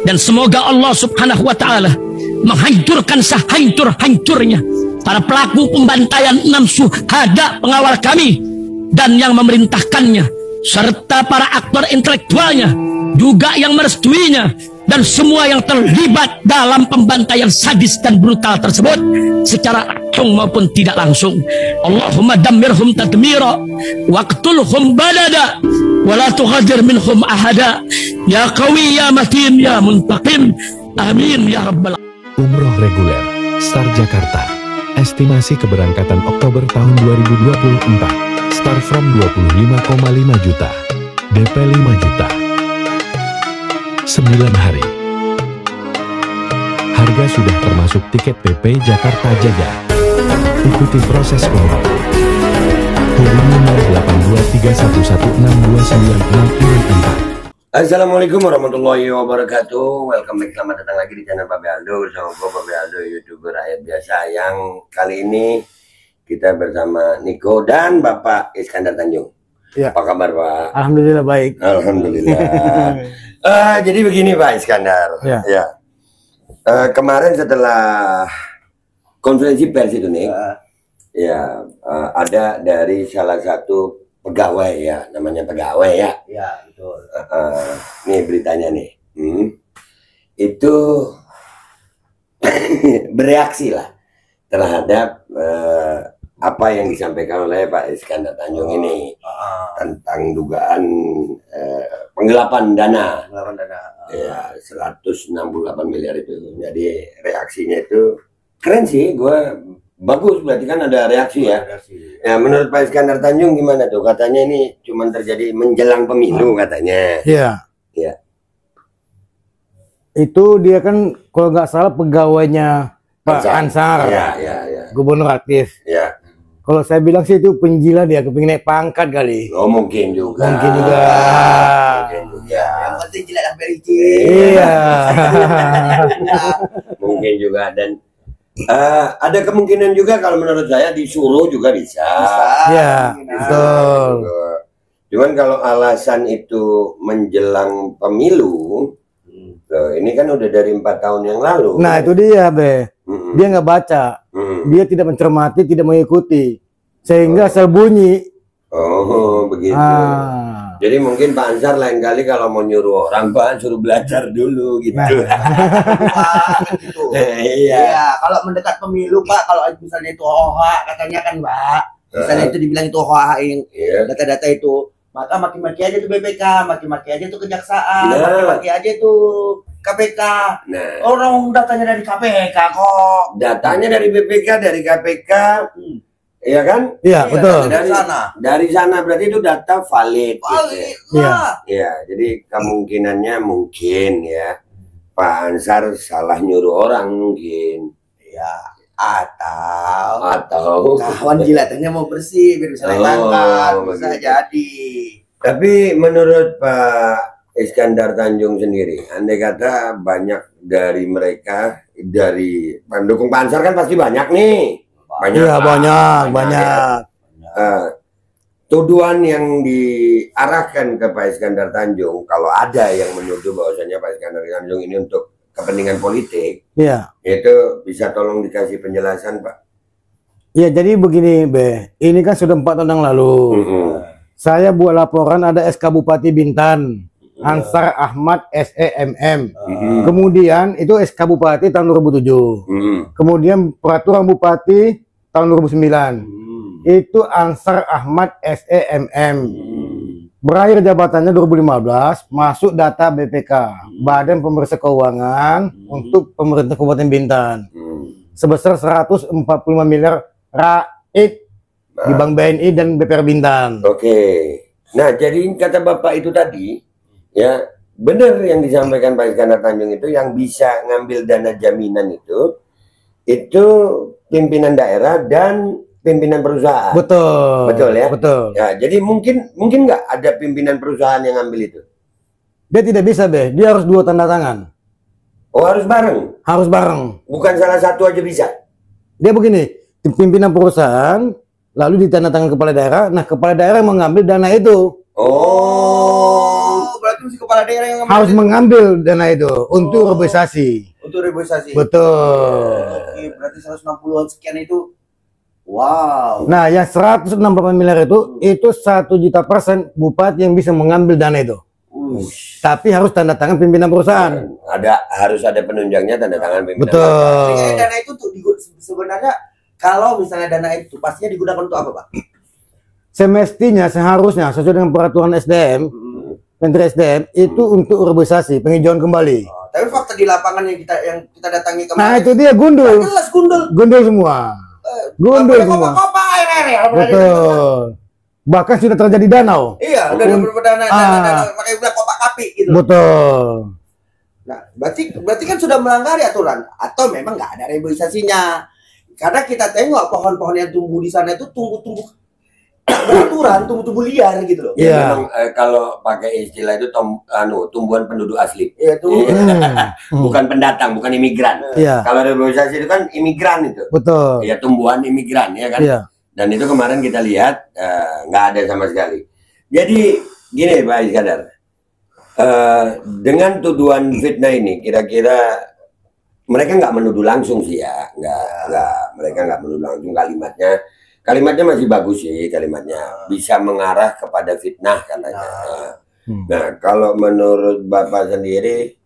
Dan semoga Allah subhanahu wa ta'ala menghancurkan sehancur-hancurnya para pelaku pembantaian 6 syuhada pengawal kami dan yang memerintahkannya, serta para aktor intelektualnya juga yang merestuinya, dan semua yang terlibat dalam pembantaian sadis dan brutal tersebut secara langsung maupun tidak langsung. Allahumma dammirhum tadmira waqtulhum balada wala tughadir minhum ahada ya qawi ya matin ya muntaqim amin ya rabbal. Umroh reguler Star Jakarta. Estimasi keberangkatan Oktober tahun 2024. Start from 25,5 juta. DP 5 juta. 9 hari. Harga sudah termasuk tiket PP Jakarta Jaga. Ikuti proses umroh. Hubungi 082311629664. Assalamualaikum warahmatullahi wabarakatuh. Welcome back, selamat datang lagi di channel Babe Aldo bersama gue Babe Aldo, YouTuber rakyat biasa. Yang kali ini kita bersama Niko dan Bapak Iskandar Tanjung. Ya. Apa kabar Pak? Alhamdulillah baik. Alhamdulillah. Jadi begini Pak Iskandar. Ya. Kemarin setelah konferensi pers itu nih, ada dari salah satu pegawai ya, namanya pegawai ya. Ya betul. Nih beritanya nih, itu bereaksi lah terhadap apa yang disampaikan oleh Pak Iskandar Tanjung ini tentang dugaan penggelapan dana. Ya 168 miliar itu. Jadi reaksinya itu keren sih, gue bagus, berarti kan ada reaksi ya. Ya menurut Pak Iskandar Tanjung gimana tuh? Katanya ini cuma terjadi menjelang pemilu katanya. Iya. Ya. Itu dia kan kalau nggak salah pegawainya Pak Ansar. Ya. Gubernur aktif. Ya. Kalau saya bilang sih itu penjilat, dia kepingin naik pangkat kali. Oh mungkin juga. Mungkin juga. Yang penting jilat sampai licin. Iya. Mungkin juga, dan ada kemungkinan juga kalau menurut saya disuruh juga bisa. Iya, betul. Cuman kalau alasan itu menjelang pemilu, loh, ini kan udah dari 4 tahun yang lalu. Nah itu dia Be. Dia nggak baca, dia tidak mencermati, tidak mengikuti, sehingga terbunyi. Oh begitu. Jadi mungkin Pak Ansar lain kali kalau mau nyuruh orang, Pak suruh belajar dulu gitu. Iya, kalau mendekat pemilu Pak, kalau misalnya itu hoax katanya kan Pak, misalnya itu dibilang itu hoaxin data-data itu, maka maki-maki aja tuh BPK, maki-maki aja tuh kejaksaan, maki-maki aja tuh KPK. Orang datanya dari KPK kok. Datanya dari BPK, dari KPK. Iya kan? Iya, betul. Dari sana berarti itu data valid. Gitu. Iya, jadi kemungkinannya mungkin ya Pak Ansar salah nyuruh orang mungkin. Iya, atau kawan jilatannya mau bersih biar bisa langkah, bisa jadi. Tapi menurut Pak Iskandar Tanjung sendiri, andai kata banyak dari mereka, dari pendukung Pak Ansar kan pasti banyak nih. Banyak. Tuduhan yang diarahkan ke Pak Iskandar Tanjung, kalau ada yang menuduh bahwasanya Pak Iskandar Tanjung ini untuk kepentingan politik, itu bisa tolong dikasih penjelasan Pak. Ya jadi begini Be, ini kan sudah 4 tahun yang lalu. Saya buat laporan ada SK Bupati Bintan, Ansar Ahmad SEMM. Kemudian itu SK Bupati tahun 2007. Kemudian peraturan Bupati tahun 2009. Itu Ansar Ahmad SEMM. Berakhir jabatannya 2015, masuk data BPK, Badan Pemeriksa Keuangan untuk pemerintah Kabupaten Bintan. Sebesar 145 miliar raib di Bank BNI dan BPR Bintan. Oke. Nah, jadi kata Bapak itu tadi, ya benar yang disampaikan Pak Iskandar Tanjung itu, yang bisa ngambil dana jaminan itu pimpinan daerah dan pimpinan perusahaan. Betul ya. Betul. Ya, jadi mungkin nggak ada pimpinan perusahaan yang ngambil itu. Dia tidak bisa Be, dia harus 2 tanda tangan. Oh harus bareng. Harus bareng. Bukan salah satu aja bisa. Dia begini, pimpinan perusahaan lalu ditandatangan kepala daerah. Nah kepala daerah mengambil dana itu. Oh, berarti si kepala daerah yang harus mengambil dana itu untuk urbanisasi. untuk reboisasi. Betul. Oke, berarti 160-an sekian itu. Wow. Nah, yang 168 miliar itu 1 juta% bupati yang bisa mengambil dana itu. Tapi harus tanda tangan pimpinan perusahaan. Harus ada penunjangnya, tanda tangan pimpinan. Betul. Jadi dana itu tuh sebenarnya kalau misalnya dana itu pastinya digunakan untuk apa, Pak? Semestinya seharusnya sesuai dengan peraturan SDM, Menteri SDM itu untuk urbanisasi, penghijauan kembali. Tapi fakta di lapangan yang kita datangi kemarin. Nah, itu dia gundul. Jelas gundul. Gundul semua. Gundul semua. Kopa air. Betul. Bahkan sudah terjadi danau. Iya, udah berdana pakai udah kopak kapi gitu. Betul. Nah, berarti kan sudah melanggar aturan atau memang nggak ada reboisasinya. Karena kita tengok pohon-pohon yang tumbuh di sana itu tumbuh beraturan, tumbuh liar gitu loh. Iya. Memang kalau pakai istilah itu tumbuhan penduduk asli. Iya, tumbuh. Bukan pendatang, bukan imigran. Iya. Kalau reboisasi itu kan imigran itu. Betul. Ya tumbuhan imigran ya kan. Iya. Dan itu kemarin kita lihat nggak ada sama sekali. Jadi gini Pak Iskandar, dengan tuduhan fitnah ini kira-kira mereka nggak menuduh langsung sih ya, mereka nggak menuduh langsung kalimatnya masih bagus sih kalimatnya, bisa mengarah kepada fitnah katanya. Nah kalau menurut Bapak sendiri,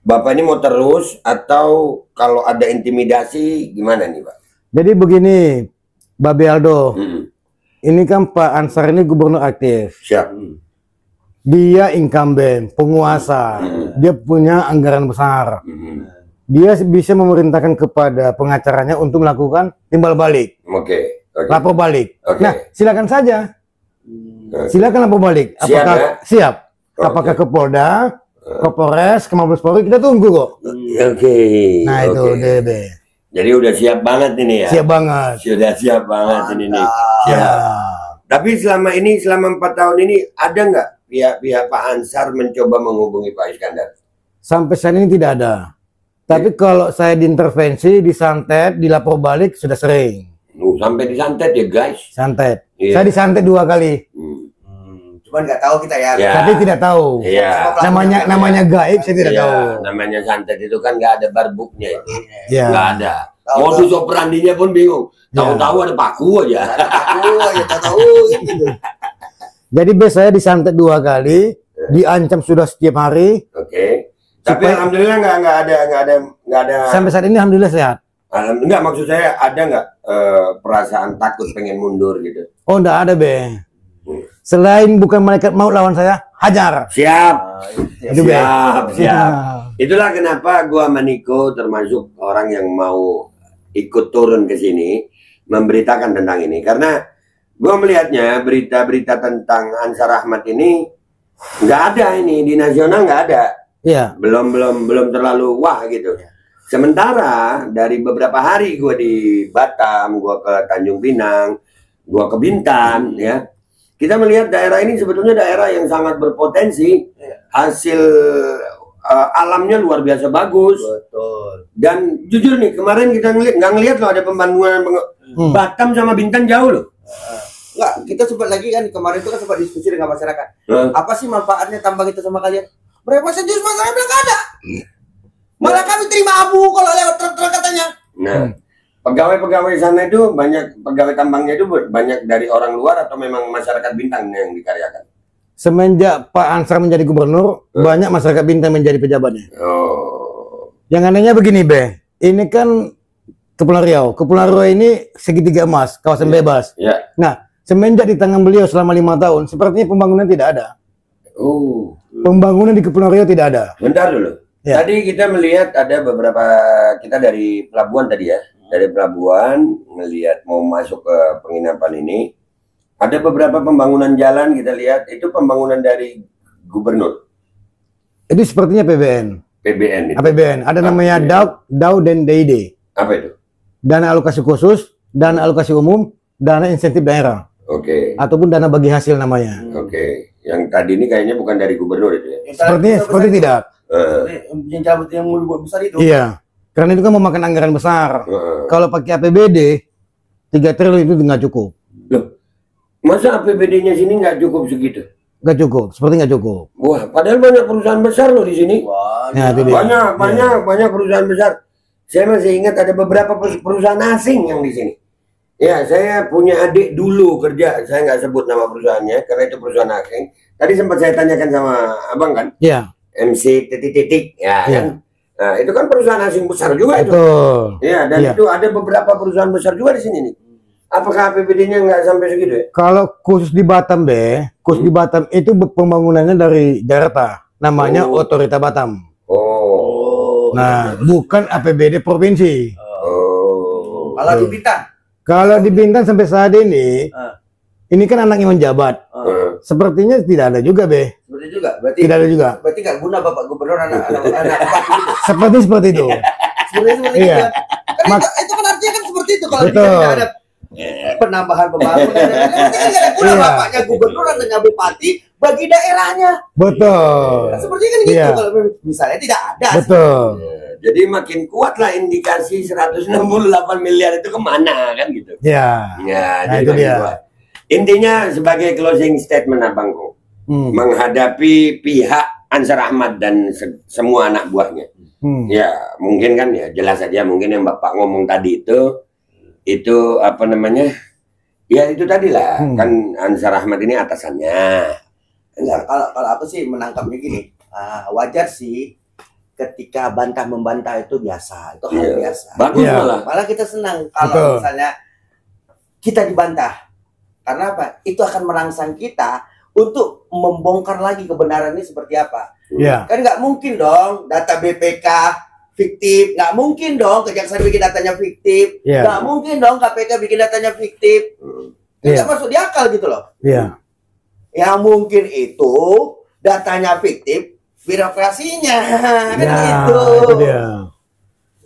Bapak ini mau terus atau kalau ada intimidasi gimana nih Pak? Jadi begini, Babe Aldo, ini kan Pak Ansar ini gubernur aktif. Siap. Dia incumbent, penguasa. Dia punya anggaran besar. Dia bisa memerintahkan kepada pengacaranya untuk melakukan timbal balik. Oke. Lapor balik. Oke. Nah, silakan saja. Silakan lapor balik. Apakah siap? Apakah ke Polda, ke Polres, ke Mabes Polri, kita tunggu kok. Oke. Nah, itu DB. Jadi udah siap banget ini ya. Siap banget. Sudah siap banget ini nih. Ya. Tapi selama 4 tahun ini ada nggak pihak Pak Ansar mencoba menghubungi Pak Iskandar? Sampai saat ini tidak ada. Tapi kalau saya diintervensi, disantet, dilapor balik sudah sering. Sampai disantet ya guys. Santet. Iya. Saya disantet 2 kali. Cuman nggak tahu kita ya. Tapi tidak tahu. Iya. Namanya gaib, saya tidak tahu. Namanya santet itu kan nggak ada barbuknya itu. Iya. Nggak ada. Modus operandinya pun bingung. Tahu-tahu ada paku aja. Tahu gitu. Jadi saya disantet 2 kali, diancam sudah setiap hari. Oke. Tapi alhamdulillah nggak ada. Sampai saat ini alhamdulillah sehat. Enggak, maksud saya ada nggak perasaan takut pengen mundur gitu? Oh, enggak ada, Be. Selain bukan malaikat maut lawan saya, hajar. Siap. Itu, Be. Siap. Itulah kenapa gua Maniko termasuk orang yang mau ikut turun ke sini memberitakan tentang ini, karena gua melihatnya berita-berita tentang Ansar Ahmad ini nggak ada, ini di nasional nggak ada. Iya. Belum terlalu wah gitu. Sementara dari beberapa hari gue di Batam, gue ke Tanjung Pinang, gue ke Bintan, ya, kita melihat daerah ini sebetulnya daerah yang sangat berpotensi, hasil alamnya luar biasa bagus. Betul. Dan jujur nih, kemarin kita nggak ngelihat loh ada pembangunan Batam sama Bintan jauh loh. Enggak, kita sempat lagi kan kemarin itu kan sempat diskusi dengan masyarakat. Apa sih manfaatnya tambang itu sama kalian? Mereka sendiri masyarakat bilang nggak ada. Malah kami terima abu kalau lewat truk-truk katanya. Nah, pegawai-pegawai sana itu banyak, pegawai tambangnya itu banyak dari orang luar atau memang masyarakat Bintan yang dikaryakan? Semenjak Pak Ansar menjadi gubernur, banyak masyarakat Bintan menjadi pejabatnya. Oh. Yang anehnya begini, Be. Ini kan Kepulauan Riau. Kepulauan Riau ini segitiga emas, kawasan bebas. Ya. Nah, semenjak di tangan beliau selama 5 tahun, sepertinya pembangunan tidak ada. Pembangunan di Kepulauan Riau tidak ada. Bentar dulu. Ya. Tadi kita melihat ada beberapa, kita dari pelabuhan tadi ya, dari pelabuhan melihat mau masuk ke penginapan ini, ada beberapa pembangunan jalan kita lihat, itu pembangunan dari gubernur. Itu sepertinya PBN. PBN itu. APBN. Ada namanya DAU dan DID. Apa itu? Dana alokasi khusus, dana alokasi umum, dana insentif daerah. Oke. Ataupun dana bagi hasil namanya. Oke. Yang tadi ini kayaknya bukan dari gubernur itu ya? Seperti tidak. Yang besar itu. Iya. Karena itu kan memakan anggaran besar. Kalau pakai APBD 3 triliun itu nggak cukup. Loh, masa APBD-nya sini nggak cukup segitu? nggak cukup, seperti nggak cukup. Wah, padahal banyak perusahaan besar loh di sini. Nah, itu dia. Banyak perusahaan besar. Saya masih ingat ada beberapa perusahaan asing yang di sini. Ya, saya punya adik dulu kerja, saya nggak sebut nama perusahaannya karena itu perusahaan asing. Tadi sempat saya tanyakan sama abang kan, Iya. MC titik-titik, ya Iya. kan. Nah, itu kan perusahaan asing besar juga itu. Betul. Ya, dan Iya. itu ada beberapa perusahaan besar juga di sini nih. Apakah APBD-nya nggak sampai segitu ya? Kalau khusus di Batam khusus di Batam itu pembangunannya dari Jakarta, namanya Oh. Otorita Batam. Oh. Nah, bukan APBD provinsi. Oh. Kalau di Bintan, Kalau di Bintan sampai saat ini kan anaknya menjabat. Sepertinya tidak ada juga, seperti juga. Berarti Tidak ada juga. Berarti nggak guna Bapak Gubernur anak bupati itu. Seperti itu. Seperti Iya. itu. Kan itu kan artinya kan seperti itu kalau Betul. tidak ada penambahan pembangunan. Nggak ada guna Iya. bapaknya gubernur anaknya bupati bagi daerahnya. Betul. Sepertinya kan gitu Iya. kalau misalnya tidak ada. Betul. Jadi makin kuatlah indikasi 168 miliar itu kemana kan gitu. Ya. Ya, Nah, jadi itu makin dia. kuat. Intinya sebagai closing statement abangku, menghadapi pihak Ansar Ahmad dan semua anak buahnya. Ya, mungkin kan ya jelas saja mungkin yang Bapak ngomong tadi itu apa namanya? Ya itu tadi lah, kan Ansar Ahmad ini atasannya. Enggak, kalau aku sih menangkapnya gini, wajar sih ketika bantah membantah itu biasa, itu hal Iya. biasa. Bagus Iya. malah. Malah kita senang Betul. kalau misalnya kita dibantah. Karena apa? Itu akan merangsang kita untuk membongkar lagi kebenaran ini seperti apa. Ya. Kan nggak mungkin dong data BPK fiktif, nggak mungkin dong kejaksaan bikin datanya fiktif, Iya. nggak mungkin dong KPK bikin datanya fiktif. Iya. Nggak masuk di akal gitu loh. Iya. Yang mungkin itu datanya fiktif, birokrasinya kan Ya, gitu. itu dia.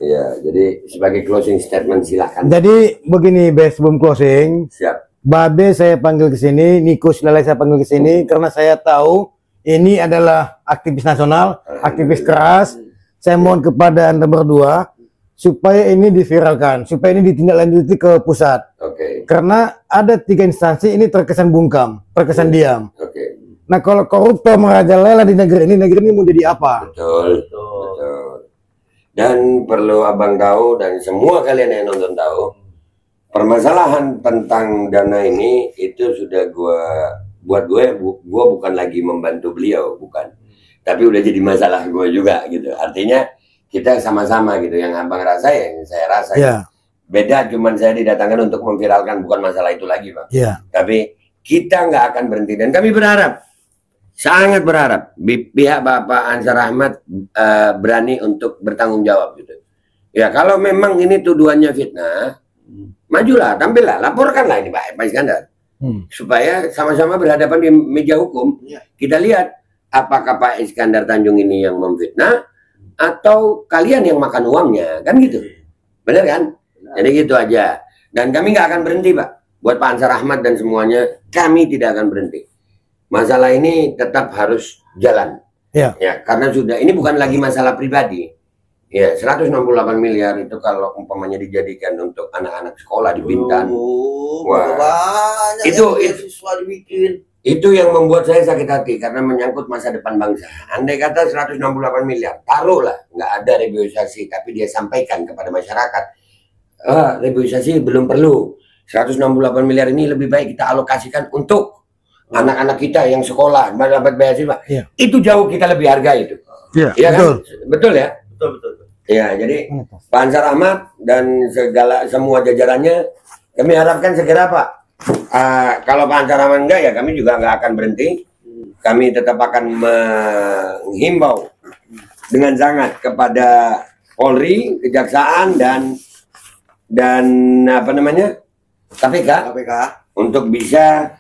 Ya, jadi sebagai closing statement silakan. Jadi begini, sebelum closing, Siap. Babe saya panggil ke sini, Niko Silale saya panggil ke sini karena saya tahu ini adalah aktivis nasional, aktivis keras. Saya mohon kepada Anda berdua supaya ini diviralkan, supaya ini ditindaklanjuti ke pusat. Oke. Karena ada 3 instansi ini terkesan bungkam, terkesan diam. Oke. Nah, kalau koruptor merajalela di negeri ini mau jadi apa? Betul. Betul. Dan perlu abang tahu dan semua kalian yang nonton tahu, permasalahan tentang dana ini itu sudah buat gue bukan lagi membantu beliau, bukan. Tapi udah jadi masalah gue juga gitu. Artinya kita sama-sama gitu, yang abang rasa yang saya rasa. Ya, Beda cuman saya didatangkan untuk memviralkan, bukan masalah itu lagi, Bang. ya, Tapi kita nggak akan berhenti dan kami berharap, sangat berharap pihak Bapak Ansar Ahmad berani untuk bertanggung jawab gitu. Ya kalau memang ini tuduhannya fitnah, majulah, tampillah, laporkanlah ini Pak Iskandar, supaya sama-sama berhadapan di meja hukum. Kita lihat apakah Pak Iskandar Tanjung ini yang memfitnah atau kalian yang makan uangnya, kan gitu, benar kan? Jadi gitu aja. Dan kami nggak akan berhenti, Pak. Buat Pak Ansar Ahmad dan semuanya, kami tidak akan berhenti. Masalah ini tetap harus jalan. ya, Ya, karena sudah ini bukan lagi masalah pribadi. Ya, 168 miliar itu kalau umpamanya dijadikan untuk anak-anak sekolah di Bintan. Wah. Banyak Itu- yang siswa dibikin. Itu yang membuat saya sakit hati karena menyangkut masa depan bangsa. Andai kata 168 miliar, taruhlah nggak ada reboisasi, tapi dia sampaikan kepada masyarakat, reboisasi belum perlu. 168 miliar ini lebih baik kita alokasikan untuk anak-anak kita yang sekolah, dapat beasiswa. Iya. Itu jauh kita lebih harga itu. ya, Iya betul. kan? Betul ya? Betul. Ya, jadi Pak Ansar Ahmad dan semua jajarannya kami harapkan segera, Pak. Kalau Pak Ansar Ahmad enggak, ya kami juga nggak akan berhenti. Kami tetap akan menghimbau dengan sangat kepada Polri, Kejaksaan dan apa namanya KPK KPK. untuk bisa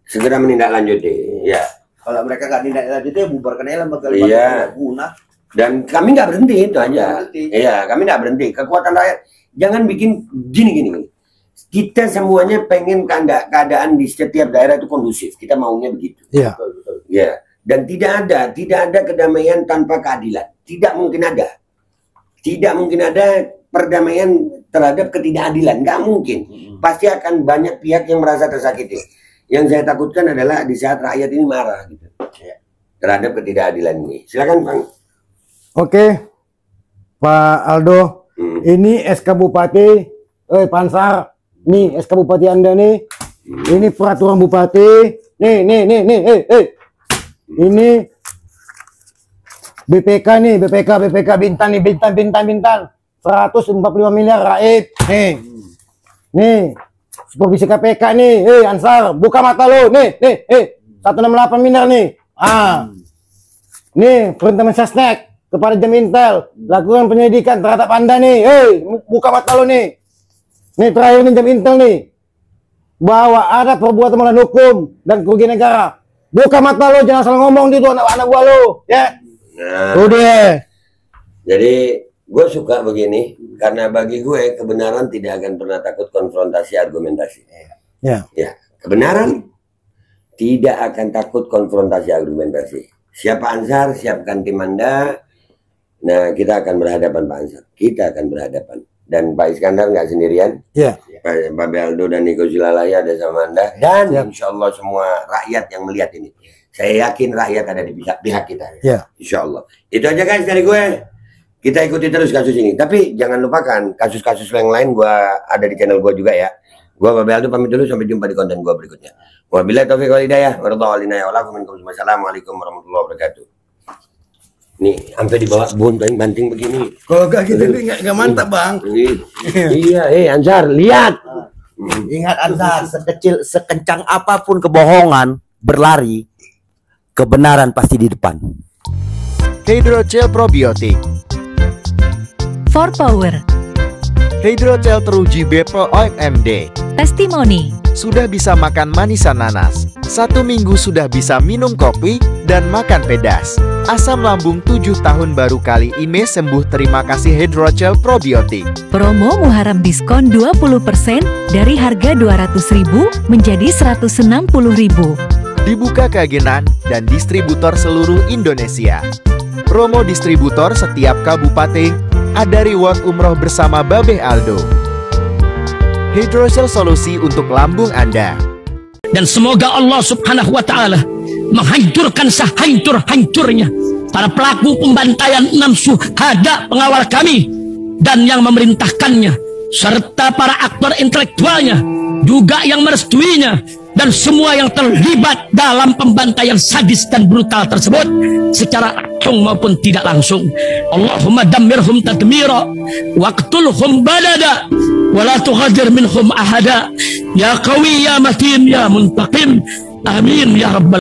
segera menindaklanjuti. Ya. Kalau mereka nggak tindak lanjut ya bubarkan aja lembaga Iya. nggak guna. Dan kami nggak berhenti itu aja. Berhenti. Iya, kami nggak berhenti. Kekuatan rakyat jangan bikin gini. Kita semuanya pengen keadaan di setiap daerah itu kondusif. Kita maunya begitu. Ya, Ya. Dan tidak ada kedamaian tanpa keadilan. Tidak mungkin ada. Tidak mungkin ada perdamaian terhadap ketidakadilan. Nggak mungkin. Pasti akan banyak pihak yang merasa tersakiti. Yang saya takutkan adalah di saat rakyat ini marah gitu terhadap ketidakadilan ini. Silakan Bang. Oke, Pak Aldo, ini SK Bupati, Pansar, nih SK Bupati Anda nih, ini peraturan Bupati, nih, ini BPK nih, BPK Bintan nih, Bintan, 145 miliar raib, nih, supervisi KPK nih, Ansar, buka mata lo, nih, 168 miliar nih, nih, perintah Mensesnek kepada Jam Intel, lakukan penyelidikan terhadap Anda nih, buka mata lo nih, terakhir nih Jam Intel nih, bahwa ada perbuatan melawan hukum dan kerugian negara, buka mata lo, jangan salah ngomong gitu anak-anak gua lo, ya. Nah, udah. Jadi gue suka begini karena bagi gue kebenaran tidak akan pernah takut konfrontasi argumentasi. Ya. Kebenaran tidak akan takut konfrontasi argumentasi. Siapa Ansar, siapkan tim Anda. Nah, kita akan berhadapan Pak Ansar. Kita akan berhadapan. Dan Pak Iskandar nggak sendirian. Ya. Pak Beldo dan Niko Zilalaya ada sama Anda. Dan insya Allah semua rakyat yang melihat ini. Saya yakin rakyat ada di pihak kita. Ya. Insya Allah. Itu aja guys dari gue. Kita ikuti terus kasus ini. Tapi jangan lupakan kasus-kasus yang lain gue ada di channel gue juga ya. Gue Pak Beldo pamit dulu, sampai jumpa di konten gue berikutnya. Wabillahi taufiq wal hidayah. Wassalamualaikum warahmatullahi wabarakatuh. Nih, sampai dibawa banting begini. Kalau gak gitu nggak mantap Bang. Iya, Ansar, lihat. Ingat Ansar, sekencang apapun kebohongan berlari, kebenaran pasti di depan. Hydrogel probiotik. For Power, Hydrogel teruji BPOM OMD. Testimoni, Sudah bisa makan manisan nanas. 1 minggu sudah bisa minum kopi dan makan pedas. Asam lambung 7 tahun baru kali ini sembuh. Terima kasih Hydrogel probiotik. promo Muharram diskon 20% dari harga 200.000 menjadi 160.000. Dibuka keagenan dan distributor seluruh Indonesia. Promo distributor setiap kabupaten. Ada reward umroh bersama Babeh Aldo. Hydrogel solusi untuk lambung Anda. Dan semoga Allah Subhanahu wa Ta'ala menghancurkan sehancur-hancurnya para pelaku pembantaian 6 syuhada pengawal kami dan yang memerintahkannya, serta para aktor intelektualnya juga yang merestuinya, dan semua yang terlibat dalam pembantaian sadis dan brutal tersebut secara langsung maupun tidak langsung. Allahumma dammirhum tadmira waqtulhum balada wala tughadir minhum ahada ya qawi ya matin ya muntaqim. Amin ya rabbal